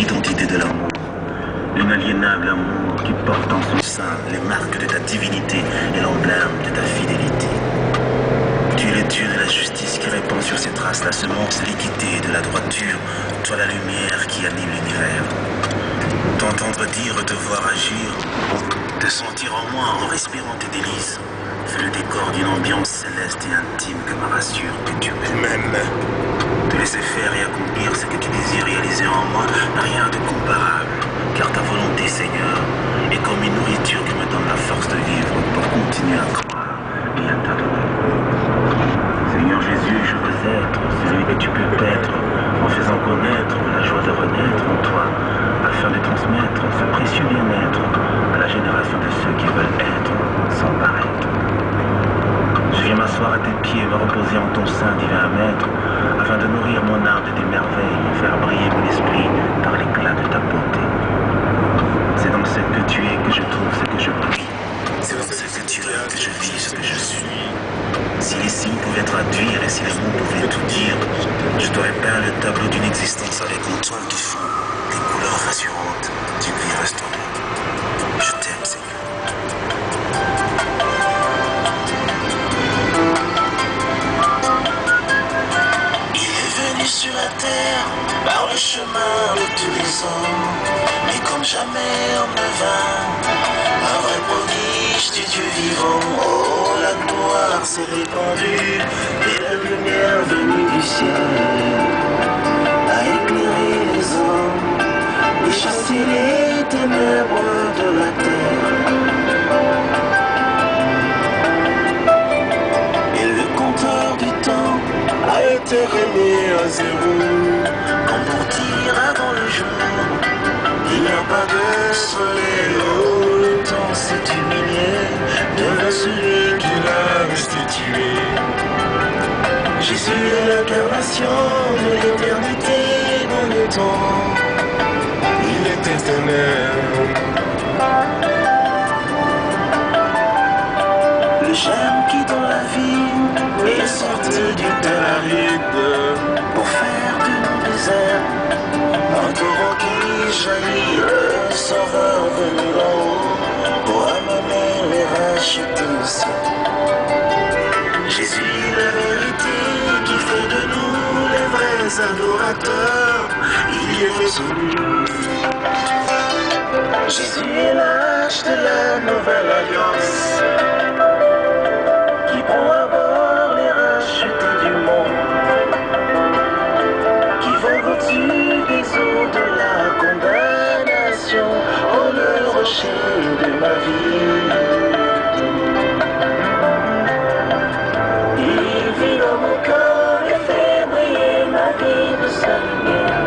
l'identité de l'amour. L'inaliénable amour qui porte en son sein les marques de ta divinité et l'emblème de ta fidélité. Tu es le Dieu de la justice qui répand sur ses traces la semence de l'équité et de la droiture, toi la lumière qui anime l'univers. T'entendre dire, te voir agir, te sentir en moi en respirant tes délices, fait le décor d'une ambiance céleste et intime que me rassure que tu m'aimes. Te laisser faire et accomplir ce que tu désires réaliser en moi n'a rien de comparable, car ta volonté, Seigneur, est comme une nourriture qui me donne la force de vivre pour continuer à croire et à t'adorer. Seigneur Jésus, je veux être celui que tu peux être en faisant connaître la joie de renaître en toi, afin de transmettre ce précieux bien-être à la génération de ceux qui veulent être sans paraître. Je viens m'asseoir à tes pieds et me reposer en ton sein, divin maître, afin de nourrir mon âme de tes merveilles et faire briller mon esprit par l'éclat de ta beauté. C'est dans ce que tu es que je trouve ce que je puis. C'est dans ce que tu es que je vis ce que je suis. Si les signes pouvaient traduire et si les mots pouvaient tout dire, je t'aurais peint le tableau d'une existence avec en toile de fond des couleurs rassurantes d'une vie restaurée. Je t'aime, Seigneur. Sur la terre, par le chemin de tous les hommes, mais comme jamais homme ne vint, un vrai prodige du Dieu vivant. Oh, la gloire s'est répandue et la lumière venue du ciel a éclairé les hommes et chassé les ténèbres de la terre. Et le compteur du temps a été remis à zéro, comme pour dire avant le jour, il n'y a pas de soleil. Oh, le temps s'est humilié devant celui qui l'a restitué. Jésus est l'incarnation de l'éternité dans le temps, il est éternel. Le germe qui dans la vie est sorti du terre aride pour faire de nos déserts un torrent qui jaillit, le sauveur venu d'en haut pour amener les rachetés au ciel. Jésus, la vérité qui fait de nous les vrais adorateurs, il est résolu. Jésus est l'âge de la nouvelle alliance, qui prend à bord les rachetés du monde, qui vont au-dessus des eaux de la condamnation, oh le rocher de ma vie. Il vit dans mon corps et fait briller ma vie de sa lumière,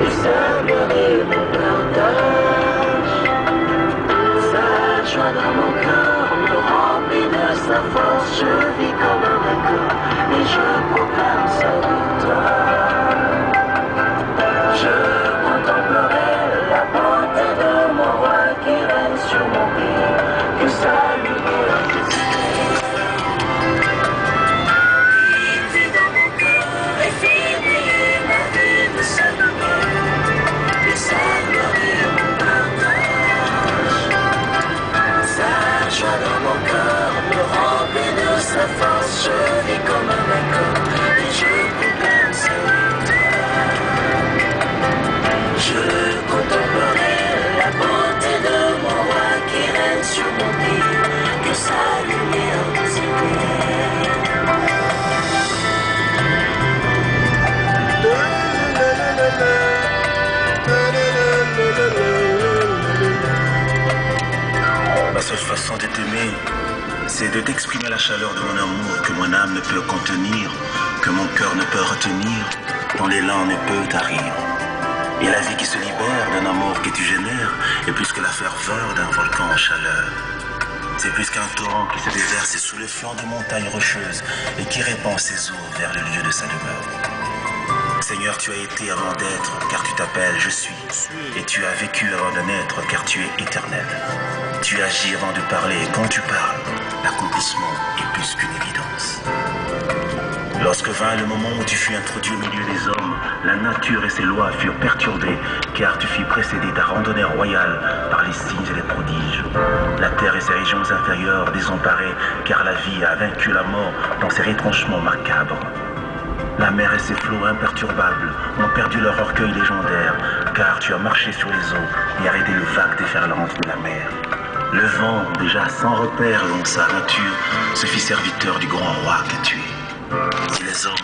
et sa gloire est mon partage. Sa joie dans mon cœur me remplit de sa force, je vis comme un accord et je proclame sa victoire. Je contemplerai la beauté de mon roi qui règne sur mon pays, que sa lumière désigne. Il vit dans mon cœur et fait briller ma vie de sa lumière, et sa gloire est mon partage. Sa joie dans mon cœur me remplit de sa force, je vis comme un accord et je proclame sa victoire. Je contemplerai la beauté de mon roi qui règne sur mon pays, que sa lumière nous éclaire. Ma seule façon de t'aimer, c'est de t'exprimer la chaleur de mon amour que mon âme ne peut contenir, que mon cœur ne peut retenir, dont l'élan ne peut tarir. Et la vie qui se libère d'un amour que tu génères est plus que la ferveur d'un volcan en chaleur. C'est plus qu'un torrent qui se déverse sous le flanc de montagnes rocheuses et qui répand ses eaux vers le lieu de sa demeure. Seigneur, tu as été avant d'être, car tu t'appelles Je suis. Et tu as vécu avant de naître, car tu es éternel. Tu agis avant de parler, et quand tu parles, l'accomplissement est plus qu'une évidence. Lorsque vint le moment où tu fus introduit au milieu des hommes, la nature et ses lois furent perturbées, car tu fis précéder ta randonnée royale par les signes et les prodiges. La terre et ses régions inférieures désemparées, car la vie a vaincu la mort dans ses retranchements macabres. La mer et ses flots imperturbables ont perdu leur orgueil légendaire, car tu as marché sur les eaux et arrêté le vague déferlante de la mer. Le vent, déjà sans repère dans sa nature, se fit serviteur du grand roi que tu es. Si les hommes